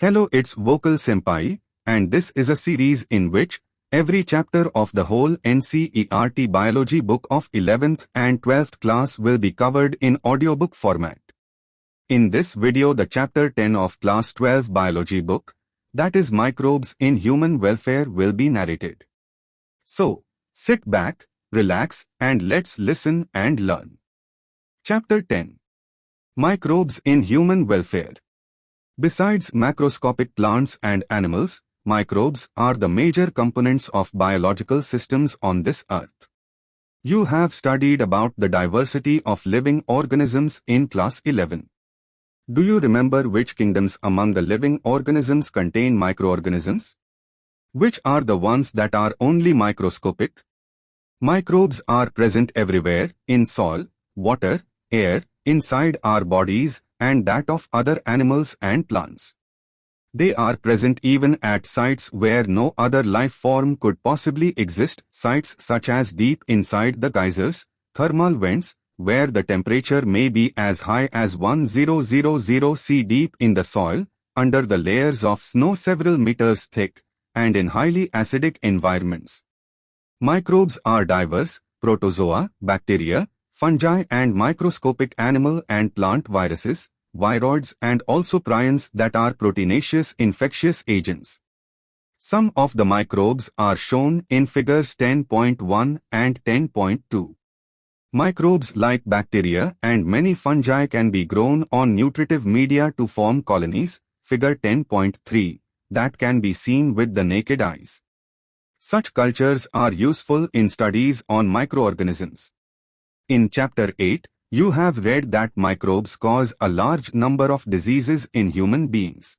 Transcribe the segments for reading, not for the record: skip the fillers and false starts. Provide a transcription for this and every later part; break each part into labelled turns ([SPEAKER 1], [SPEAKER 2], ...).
[SPEAKER 1] Hello, it's Vocal Senpai, and this is a series in which every chapter of the whole NCERT Biology book of 11th and 12th class will be covered in audiobook format. In this video, the chapter 10 of class 12 biology book, that is Microbes in Human Welfare, will be narrated. So, sit back, relax, and let's listen and learn. Chapter 10. Microbes in Human Welfare. Besides macroscopic plants and animals, microbes are the major components of biological systems on this earth. You have studied about the diversity of living organisms in class 11. Do you remember which kingdoms among the living organisms contain microorganisms? Which are the ones that are only microscopic? Microbes are present everywhere, in soil, water, air, inside our bodies, and that of other animals and plants. They are present even at sites where no other life form could possibly exist, sites such as deep inside the geysers, thermal vents, where the temperature may be as high as 1000 C, deep in the soil, under the layers of snow several meters thick, and in highly acidic environments. Microbes are diverse: protozoa, bacteria, fungi, and microscopic animal and plant viruses, viroids, and also prions that are proteinaceous infectious agents. Some of the microbes are shown in figures 10.1 and 10.2. Microbes like bacteria and many fungi can be grown on nutritive media to form colonies, figure 10.3, that can be seen with the naked eyes. Such cultures are useful in studies on microorganisms. In Chapter 8, you have read that microbes cause a large number of diseases in human beings.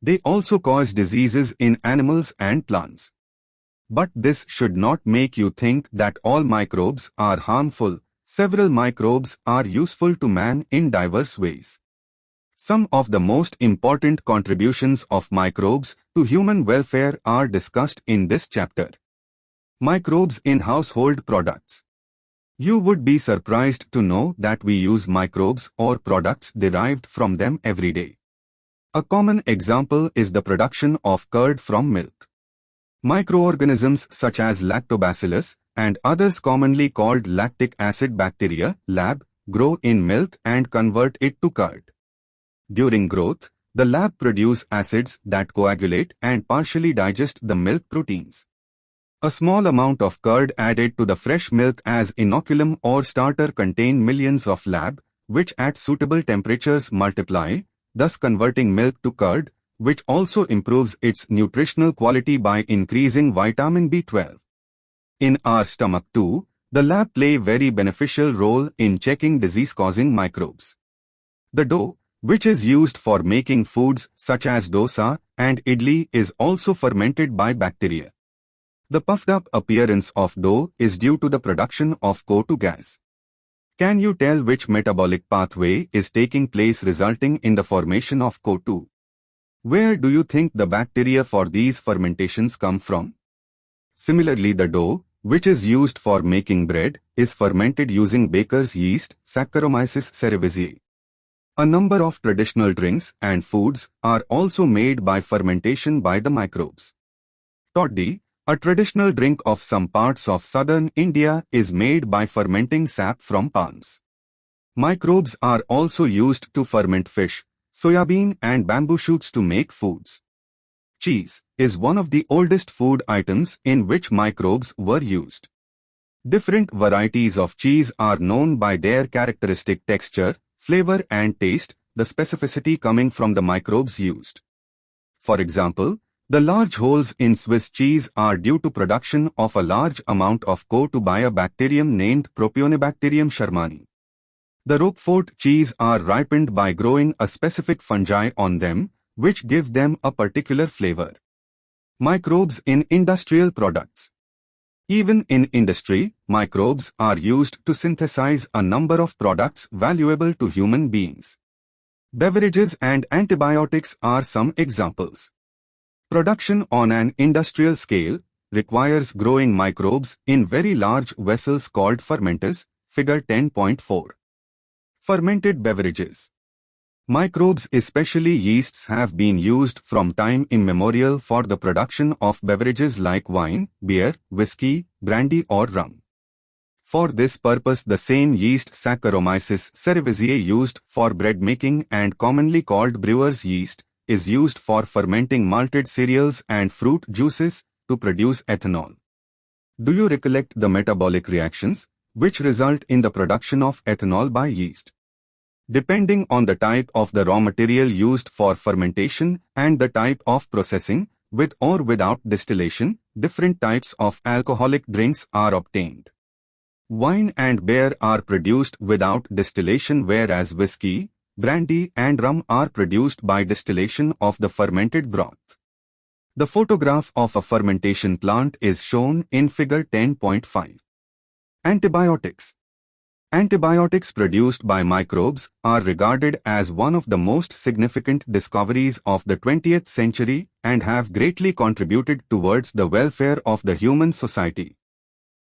[SPEAKER 1] They also cause diseases in animals and plants. But this should not make you think that all microbes are harmful. Several microbes are useful to man in diverse ways. Some of the most important contributions of microbes to human welfare are discussed in this chapter. Microbes in household products. You would be surprised to know that we use microbes or products derived from them every day. A common example is the production of curd from milk. Microorganisms such as lactobacillus and others commonly called lactic acid bacteria, lab, grow in milk and convert it to curd. During growth, the lab produce acids that coagulate and partially digest the milk proteins. A small amount of curd added to the fresh milk as inoculum or starter contain millions of lab, which at suitable temperatures multiply, thus converting milk to curd, which also improves its nutritional quality by increasing vitamin B12. In our stomach too, the lab play very beneficial role in checking disease-causing microbes. The dough, which is used for making foods such as dosa and idli, is also fermented by bacteria. The puffed-up appearance of dough is due to the production of CO2 gas. Can you tell which metabolic pathway is taking place resulting in the formation of CO2? Where do you think the bacteria for these fermentations come from? Similarly, the dough, which is used for making bread, is fermented using baker's yeast, Saccharomyces cerevisiae. A number of traditional drinks and foods are also made by fermentation by the microbes. Toddy, a traditional drink of some parts of southern India, is made by fermenting sap from palms. Microbes are also used to ferment fish, soybean, and bamboo shoots to make foods. Cheese is one of the oldest food items in which microbes were used. Different varieties of cheese are known by their characteristic texture, flavor, and taste, the specificity coming from the microbes used. For example, the large holes in Swiss cheese are due to production of a large amount of CO2 by a bacterium named Propionibacterium shermani. The Roquefort cheese are ripened by growing a specific fungi on them, which give them a particular flavor. Microbes in industrial products. Even in industry, microbes are used to synthesize a number of products valuable to human beings. Beverages and antibiotics are some examples. Production on an industrial scale requires growing microbes in very large vessels called fermenters, figure 10.4. Fermented beverages. Microbes, especially yeasts, have been used from time immemorial for the production of beverages like wine, beer, whiskey, brandy or rum. For this purpose, the same yeast Saccharomyces cerevisiae used for bread making and commonly called brewer's yeast is used for fermenting malted cereals and fruit juices to produce ethanol. Do you recollect the metabolic reactions which result in the production of ethanol by yeast? Depending on the type of the raw material used for fermentation and the type of processing, with or without distillation, different types of alcoholic drinks are obtained. Wine and beer are produced without distillation, whereas whiskey, brandy and rum are produced by distillation of the fermented broth. The photograph of a fermentation plant is shown in figure 10.5. Antibiotics. Antibiotics produced by microbes are regarded as one of the most significant discoveries of the 20th century and have greatly contributed towards the welfare of the human society.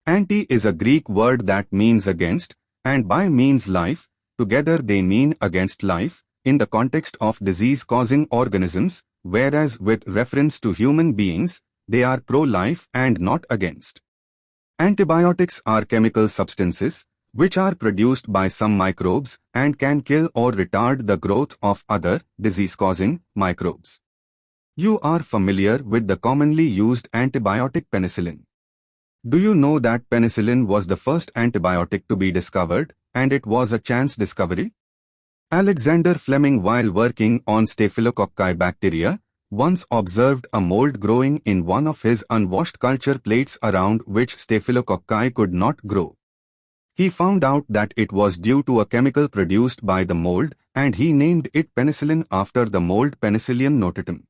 [SPEAKER 1] Anti is a Greek word that means against, and bi means life. Together they mean against life in the context of disease-causing organisms, whereas with reference to human beings, they are pro-life and not against. Antibiotics are chemical substances which are produced by some microbes and can kill or retard the growth of other disease-causing microbes. You are familiar with the commonly used antibiotic penicillin. Do you know that penicillin was the first antibiotic to be discovered, and it was a chance discovery? Alexander Fleming, while working on Staphylococci bacteria, once observed a mold growing in one of his unwashed culture plates around which Staphylococci could not grow. He found out that it was due to a chemical produced by the mold, and he named it penicillin after the mold Penicillium notatum.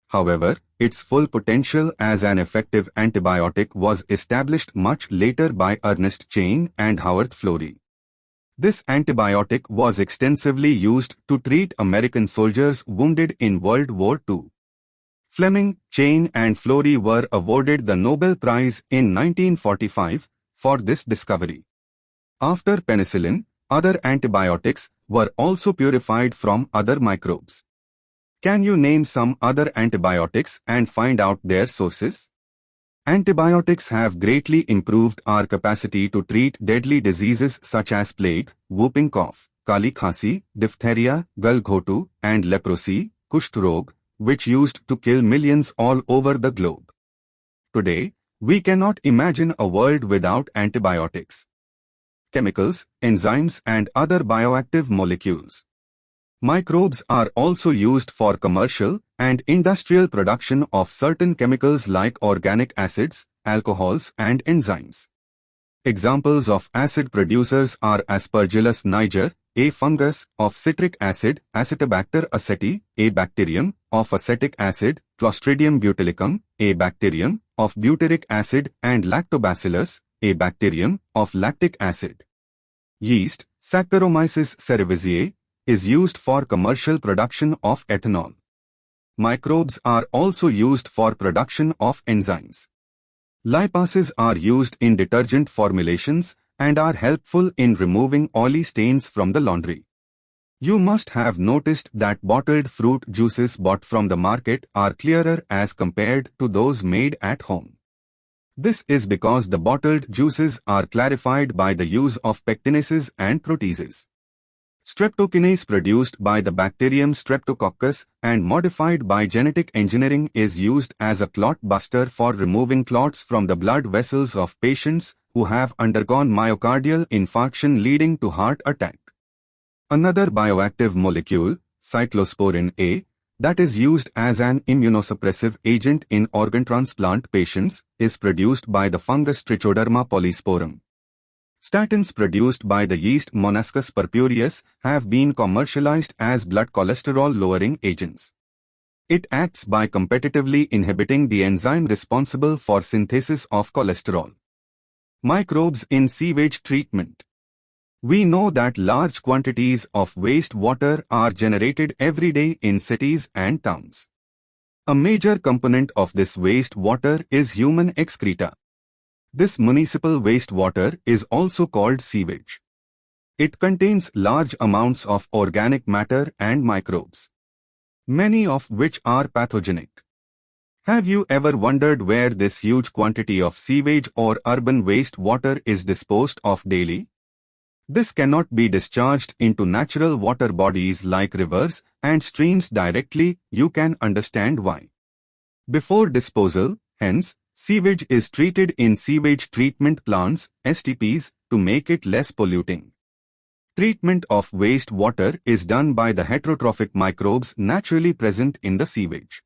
[SPEAKER 1] However, its full potential as an effective antibiotic was established much later by Ernest Chain and Howard Florey. This antibiotic was extensively used to treat American soldiers wounded in World War II. Fleming, Chain and Florey were awarded the Nobel Prize in 1945 for this discovery. After penicillin, other antibiotics were also purified from other microbes. Can you name some other antibiotics and find out their sources? Antibiotics have greatly improved our capacity to treat deadly diseases such as plague, whooping cough, kali khasi, diphtheria, galghotu, and leprosy, kusht rog, which used to kill millions all over the globe. Today, we cannot imagine a world without antibiotics. Chemicals, enzymes, and other bioactive molecules. Microbes are also used for commercial and industrial production of certain chemicals like organic acids, alcohols, and enzymes. Examples of acid producers are Aspergillus niger, a fungus, of citric acid, Acetobacter aceti, a bacterium, of acetic acid, Clostridium butylicum, a bacterium, of butyric acid, and Lactobacillus, a bacterium, of lactic acid. Yeast, Saccharomyces cerevisiae, is used for commercial production of ethanol. Microbes are also used for production of enzymes. Lipases are used in detergent formulations and are helpful in removing oily stains from the laundry. You must have noticed that bottled fruit juices bought from the market are clearer as compared to those made at home. This is because the bottled juices are clarified by the use of pectinases and proteases. Streptokinase produced by the bacterium Streptococcus and modified by genetic engineering is used as a clot buster for removing clots from the blood vessels of patients who have undergone myocardial infarction leading to heart attack. Another bioactive molecule, cyclosporin A, that is used as an immunosuppressive agent in organ transplant patients, is produced by the fungus Trichoderma polysporum. Statins produced by the yeast Monascus purpureus have been commercialized as blood cholesterol-lowering agents. It acts by competitively inhibiting the enzyme responsible for synthesis of cholesterol. Microbes in sewage treatment. We know that large quantities of wastewater are generated every day in cities and towns. A major component of this wastewater is human excreta. This municipal wastewater is also called sewage. It contains large amounts of organic matter and microbes, many of which are pathogenic. Have you ever wondered where this huge quantity of sewage or urban waste water is disposed of daily? This cannot be discharged into natural water bodies like rivers and streams directly. You can understand why. Before disposal, hence, sewage is treated in sewage treatment plants, STPs, to make it less polluting. Treatment of waste water is done by the heterotrophic microbes naturally present in the sewage.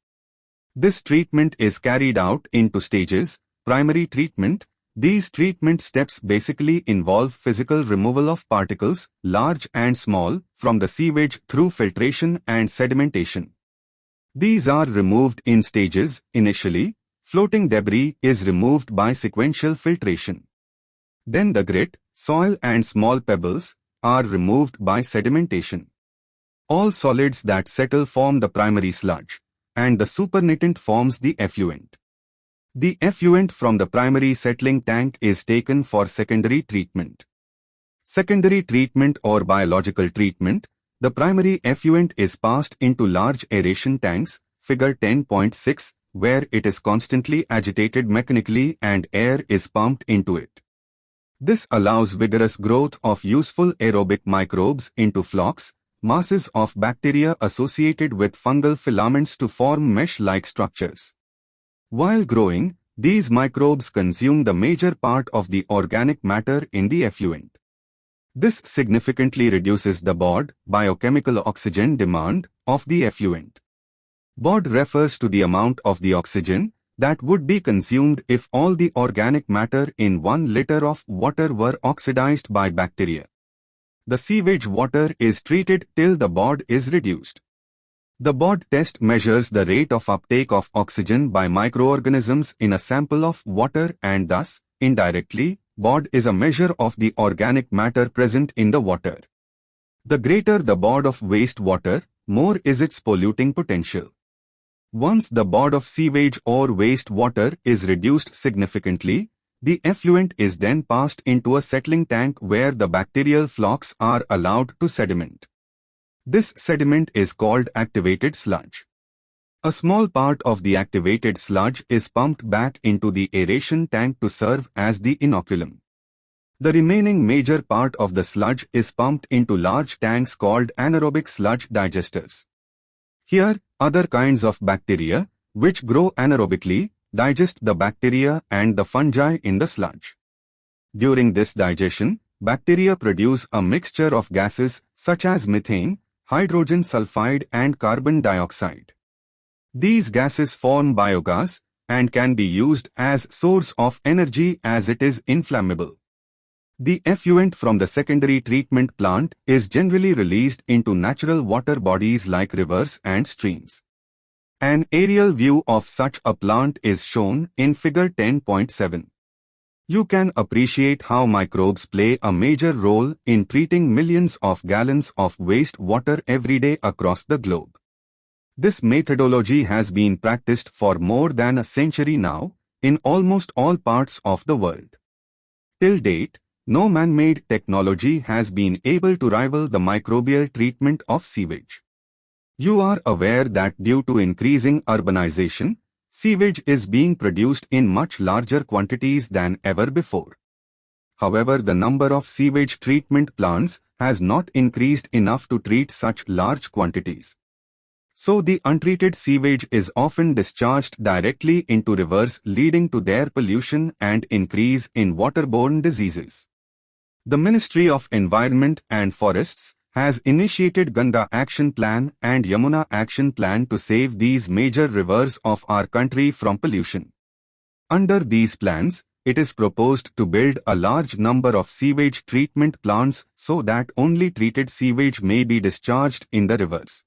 [SPEAKER 1] This treatment is carried out in two stages. Primary treatment. These treatment steps basically involve physical removal of particles, large and small, from the sewage through filtration and sedimentation. These are removed in stages. Initially, floating debris is removed by sequential filtration. Then the grit, soil and small pebbles are removed by sedimentation. All solids that settle form the primary sludge, and the supernatant forms the effluent. The effluent from the primary settling tank is taken for secondary treatment. Secondary treatment or biological treatment. The primary effluent is passed into large aeration tanks, figure 10.6, where it is constantly agitated mechanically and air is pumped into it. This allows vigorous growth of useful aerobic microbes into flocks, masses of bacteria associated with fungal filaments to form mesh-like structures. While growing, these microbes consume the major part of the organic matter in the effluent. This significantly reduces the BOD, biochemical oxygen demand, of the effluent. BOD refers to the amount of the oxygen that would be consumed if all the organic matter in 1 liter of water were oxidized by bacteria. The sewage water is treated till the BOD is reduced. The BOD test measures the rate of uptake of oxygen by microorganisms in a sample of water and thus, indirectly, BOD is a measure of the organic matter present in the water. The greater the BOD of wastewater, more is its polluting potential. Once the BOD of sewage or wastewater is reduced significantly, the effluent is then passed into a settling tank where the bacterial flocks are allowed to sediment. This sediment is called activated sludge. A small part of the activated sludge is pumped back into the aeration tank to serve as the inoculum. The remaining major part of the sludge is pumped into large tanks called anaerobic sludge digesters. Here, other kinds of bacteria, which grow anaerobically, digest the bacteria and the fungi in the sludge. During this digestion, bacteria produce a mixture of gases such as methane, hydrogen sulfide and carbon dioxide. These gases form biogas and can be used as source of energy as it is inflammable. The effluent from the secondary treatment plant is generally released into natural water bodies like rivers and streams. An aerial view of such a plant is shown in figure 10.7. You can appreciate how microbes play a major role in treating millions of gallons of waste water every day across the globe. This methodology has been practiced for more than a century now, in almost all parts of the world. Till date, no man-made technology has been able to rival the microbial treatment of sewage. You are aware that due to increasing urbanization, sewage is being produced in much larger quantities than ever before. However, the number of sewage treatment plants has not increased enough to treat such large quantities. So the untreated sewage is often discharged directly into rivers, leading to their pollution and increase in waterborne diseases. The Ministry of Environment and Forests has initiated Ganga Action Plan and Yamuna Action Plan to save these major rivers of our country from pollution. Under these plans, it is proposed to build a large number of sewage treatment plants so that only treated sewage may be discharged in the rivers.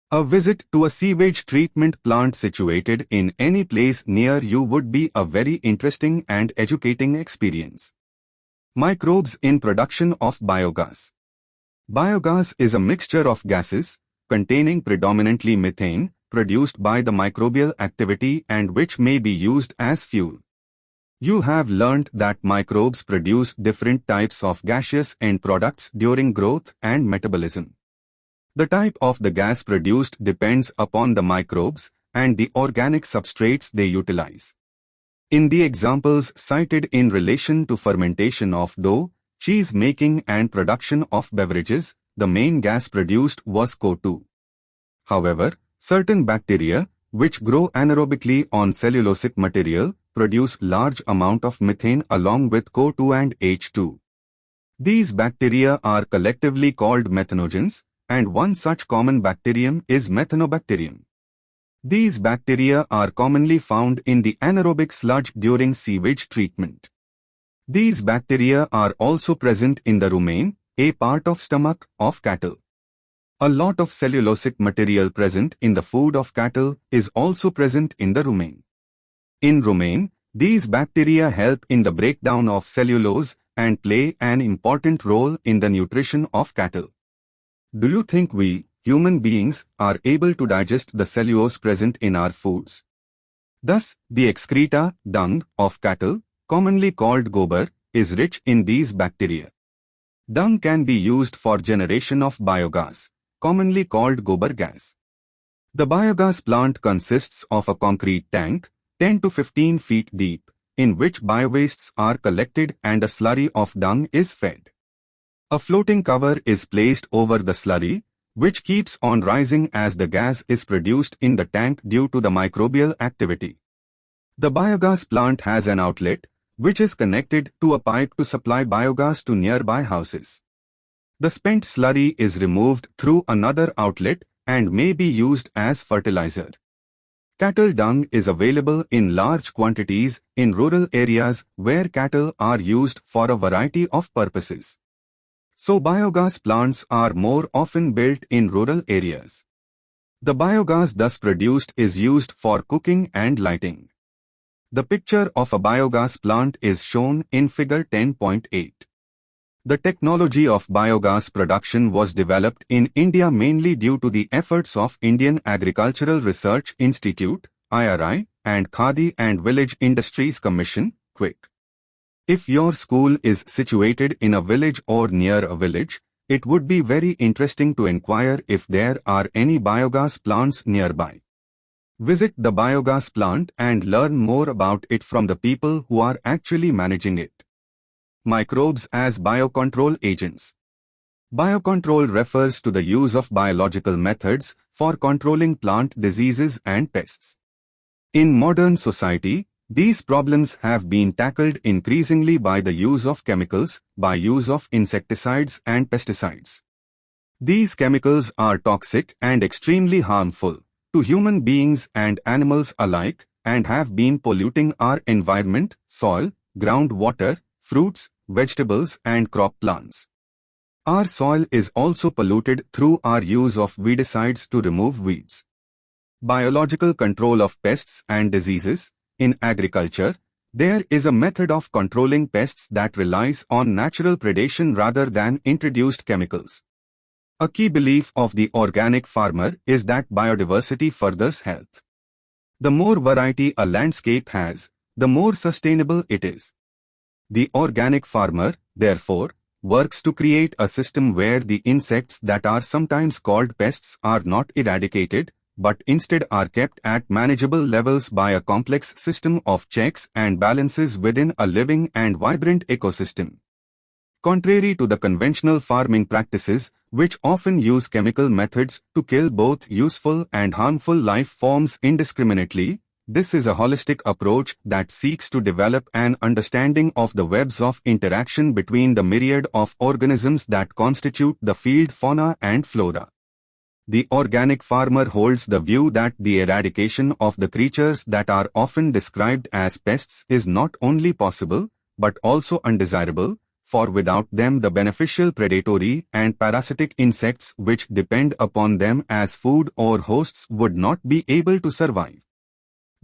[SPEAKER 1] A visit to a sewage treatment plant situated in any place near you would be a very interesting and educating experience. Microbes in production of biogas. Biogas is a mixture of gases, containing predominantly methane, produced by the microbial activity and which may be used as fuel. You have learned that microbes produce different types of gaseous end products during growth and metabolism. The type of the gas produced depends upon the microbes and the organic substrates they utilize. In the examples cited in relation to fermentation of dough, cheese making and production of beverages, the main gas produced was CO2. However, certain bacteria, which grow anaerobically on cellulosic material, produce large amount of methane along with CO2 and H2. These bacteria are collectively called methanogens, and one such common bacterium is methanobacterium. These bacteria are commonly found in the anaerobic sludge during sewage treatment. These bacteria are also present in the rumen, a part of stomach of cattle. A lot of cellulosic material present in the food of cattle is also present in the rumen. In rumen, these bacteria help in the breakdown of cellulose and play an important role in the nutrition of cattle. Do you think we, human beings, are able to digest the cellulose present in our foods? Thus, the excreta, dung, of cattle, commonly called gobar, is rich in these bacteria. Dung can be used for generation of biogas, commonly called gobar gas. The biogas plant consists of a concrete tank, 10 to 15 feet deep, in which biowastes are collected and a slurry of dung is fed. A floating cover is placed over the slurry, which keeps on rising as the gas is produced in the tank due to the microbial activity. The biogas plant has an outlet, which is connected to a pipe to supply biogas to nearby houses. The spent slurry is removed through another outlet and may be used as fertilizer. Cattle dung is available in large quantities in rural areas where cattle are used for a variety of purposes. So biogas plants are more often built in rural areas. The biogas thus produced is used for cooking and lighting. The picture of a biogas plant is shown in figure 10.8. The technology of biogas production was developed in India mainly due to the efforts of Indian Agricultural Research Institute, IRI, and Khadi and Village Industries Commission, QUIC. If your school is situated in a village or near a village, it would be very interesting to inquire if there are any biogas plants nearby. Visit the biogas plant and learn more about it from the people who are actually managing it. Microbes as biocontrol agents. Biocontrol refers to the use of biological methods for controlling plant diseases and pests. In modern society, these problems have been tackled increasingly by the use of chemicals, by use of insecticides and pesticides. These chemicals are toxic and extremely harmful to human beings and animals alike and have been polluting our environment, soil, groundwater, fruits, vegetables and crop plants. Our soil is also polluted through our use of weedicides to remove weeds. Biological control of pests and diseases. In agriculture, there is a method of controlling pests that relies on natural predation rather than introduced chemicals. A key belief of the organic farmer is that biodiversity furthers health. The more variety a landscape has, the more sustainable it is. The organic farmer, therefore, works to create a system where the insects that are sometimes called pests are not eradicated, but instead are kept at manageable levels by a complex system of checks and balances within a living and vibrant ecosystem. Contrary to the conventional farming practices, which often use chemical methods to kill both useful and harmful life forms indiscriminately, this is a holistic approach that seeks to develop an understanding of the webs of interaction between the myriad of organisms that constitute the field fauna and flora. The organic farmer holds the view that the eradication of the creatures that are often described as pests is not only possible, but also undesirable, for without them the beneficial predatory and parasitic insects which depend upon them as food or hosts would not be able to survive.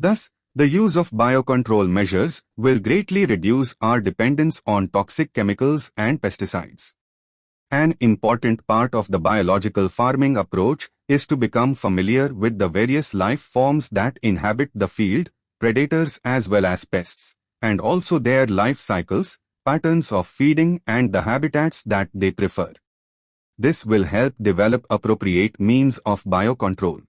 [SPEAKER 1] Thus, the use of biocontrol measures will greatly reduce our dependence on toxic chemicals and pesticides. An important part of the biological farming approach is to become familiar with the various life forms that inhabit the field, predators as well as pests, and also their life cycles, patterns of feeding and the habitats that they prefer. This will help develop appropriate means of biocontrol.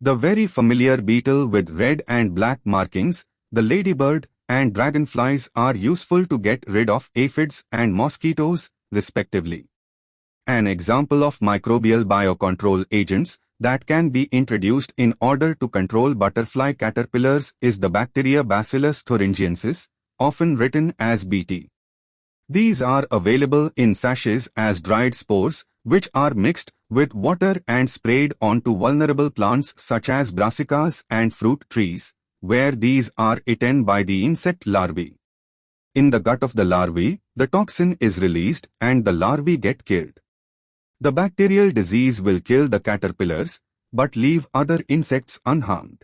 [SPEAKER 1] The very familiar beetle with red and black markings, the ladybird, and dragonflies are useful to get rid of aphids and mosquitoes, respectively. An example of microbial biocontrol agents that can be introduced in order to control butterfly caterpillars is the bacteria Bacillus thuringiensis, often written as Bt. These are available in sachets as dried spores, which are mixed with water and sprayed onto vulnerable plants such as brassicas and fruit trees, where these are eaten by the insect larvae. In the gut of the larvae, the toxin is released and the larvae get killed. The bacterial disease will kill the caterpillars, but leave other insects unharmed.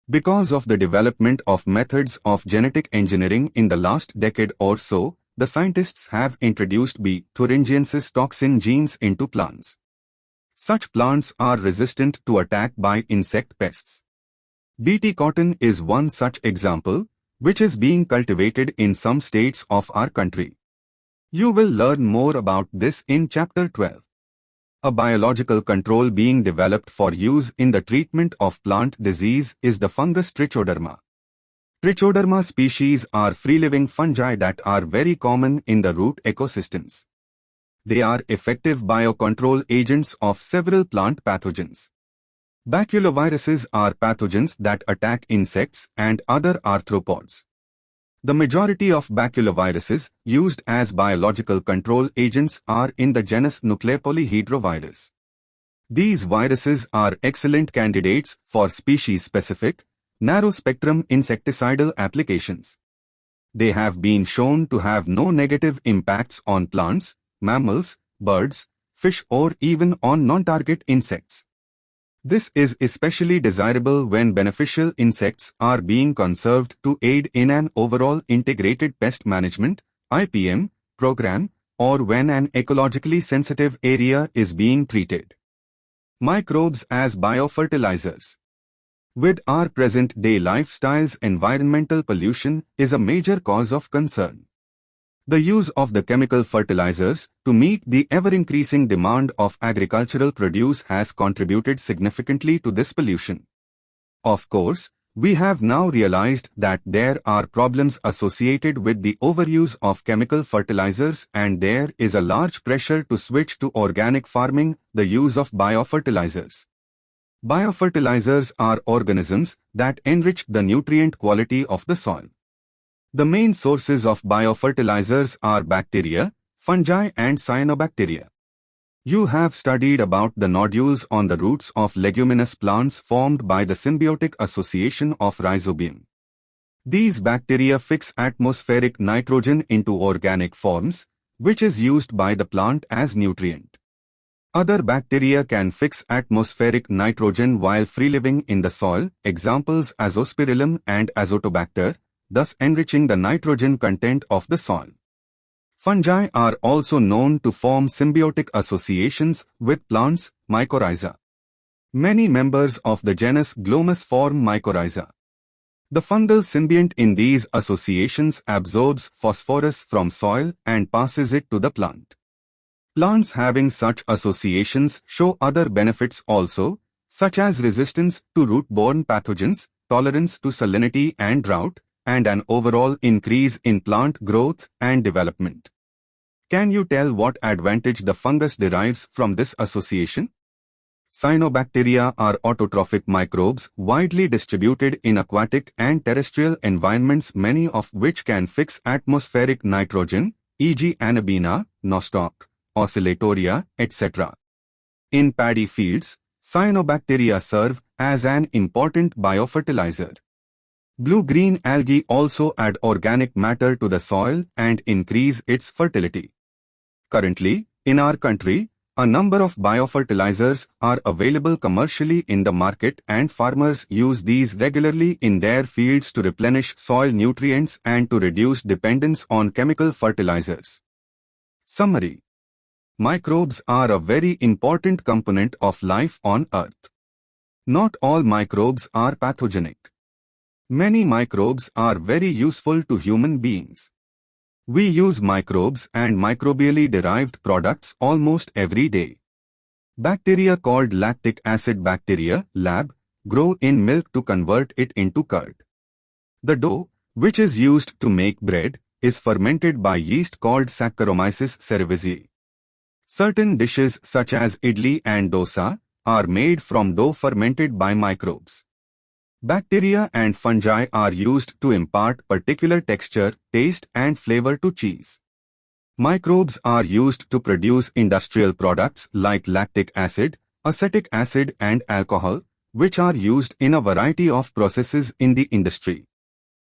[SPEAKER 1] Because of the development of methods of genetic engineering in the last decade or so, the scientists have introduced B. thuringiensis toxin genes into plants. Such plants are resistant to attack by insect pests. Bt cotton is one such example, which is being cultivated in some states of our country. You will learn more about this in Chapter 12. A biological control being developed for use in the treatment of plant disease is the fungus Trichoderma. Trichoderma species are free-living fungi that are very common in the root ecosystems. They are effective biocontrol agents of several plant pathogens. Baculoviruses are pathogens that attack insects and other arthropods. The majority of baculoviruses used as biological control agents are in the genus Nucleopolyhedrovirus. These viruses are excellent candidates for species-specific, narrow-spectrum insecticidal applications. They have been shown to have no negative impacts on plants, mammals, birds, fish or even on non-target insects. This is especially desirable when beneficial insects are being conserved to aid in an overall integrated pest management (IPM) program or when an ecologically sensitive area is being treated. Microbes as biofertilizers. With our present-day lifestyles, environmental pollution is a major cause of concern. The use of the chemical fertilizers to meet the ever-increasing demand of agricultural produce has contributed significantly to this pollution. Of course, we have now realized that there are problems associated with the overuse of chemical fertilizers and there is a large pressure to switch to organic farming, the use of biofertilizers. Biofertilizers are organisms that enrich the nutrient quality of the soil. The main sources of biofertilizers are bacteria, fungi and cyanobacteria. You have studied about the nodules on the roots of leguminous plants formed by the symbiotic association of rhizobium. These bacteria fix atmospheric nitrogen into organic forms, which is used by the plant as nutrient. Other bacteria can fix atmospheric nitrogen while free-living in the soil, examples Azospirillum and Azotobacter, thus enriching the nitrogen content of the soil. Fungi are also known to form symbiotic associations with plants, mycorrhiza. Many members of the genus Glomus form mycorrhiza. The fungal symbiont in these associations absorbs phosphorus from soil and passes it to the plant. Plants having such associations show other benefits also, such as resistance to root-borne pathogens, tolerance to salinity and drought, and an overall increase in plant growth and development. Can you tell what advantage the fungus derives from this association? Cyanobacteria are autotrophic microbes widely distributed in aquatic and terrestrial environments, many of which can fix atmospheric nitrogen, e.g. Anabina, nostoc, oscillatoria, etc. In paddy fields, cyanobacteria serve as an important biofertilizer. Blue-green algae also add organic matter to the soil and increase its fertility. Currently, in our country, a number of biofertilizers are available commercially in the market and farmers use these regularly in their fields to replenish soil nutrients and to reduce dependence on chemical fertilizers. Summary. Microbes are a very important component of life on Earth. Not all microbes are pathogenic. Many microbes are very useful to human beings. We use microbes and microbially derived products almost every day. Bacteria called lactic acid bacteria, lab, grow in milk to convert it into curd. The dough, which is used to make bread, is fermented by yeast called Saccharomyces cerevisiae. Certain dishes such as idli and dosa are made from dough fermented by microbes. Bacteria and fungi are used to impart particular texture, taste and flavor to cheese. Microbes are used to produce industrial products like lactic acid, acetic acid and alcohol, which are used in a variety of processes in the industry.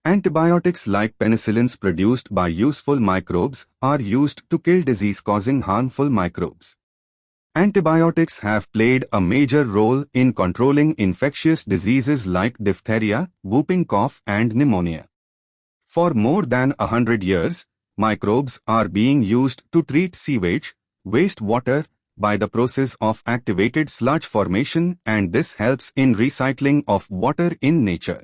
[SPEAKER 1] Antibiotics like penicillins produced by useful microbes are used to kill disease-causing harmful microbes. Antibiotics have played a major role in controlling infectious diseases like diphtheria, whooping cough and pneumonia. For more than 100 years, microbes are being used to treat sewage, wastewater, by the process of activated sludge formation, and this helps in recycling of water in nature.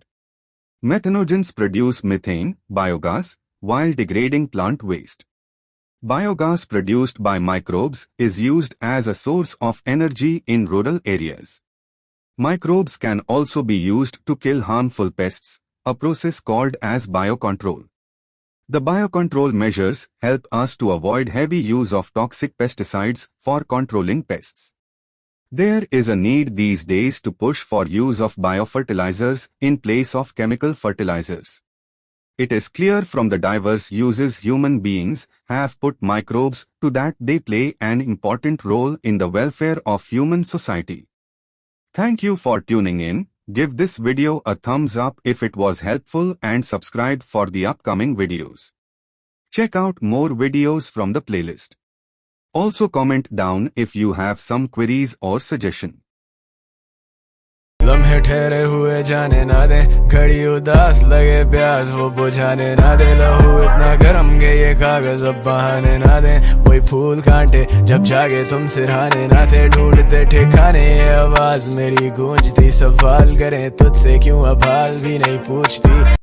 [SPEAKER 1] Methanogens produce methane, biogas, while degrading plant waste. Biogas produced by microbes is used as a source of energy in rural areas. Microbes can also be used to kill harmful pests, a process called as biocontrol. The biocontrol measures help us to avoid heavy use of toxic pesticides for controlling pests. There is a need these days to push for use of biofertilizers in place of chemical fertilizers. It is clear from the diverse uses human beings have put microbes to that they play an important role in the welfare of human society. Thank you for tuning in. Give this video a thumbs up if it was helpful and subscribe for the upcoming videos. Check out more videos from the playlist. Also comment down if you have some queries or suggestion.
[SPEAKER 2] लम्हे ठहरे हुए जाने ना दे, घड़ी उदास लगे प्यास वो बुझाने ना दे, लहू इतना गरम के ये कागज अब बहाने ना दे, कोई फूल कांटे जब जागे तुम सिरहाने ना थे, ढूंढते ठिकाने ये आवाज मेरी गूंजती, सवाल करें तुझसे क्यों अब हाल भी नहीं पूछती।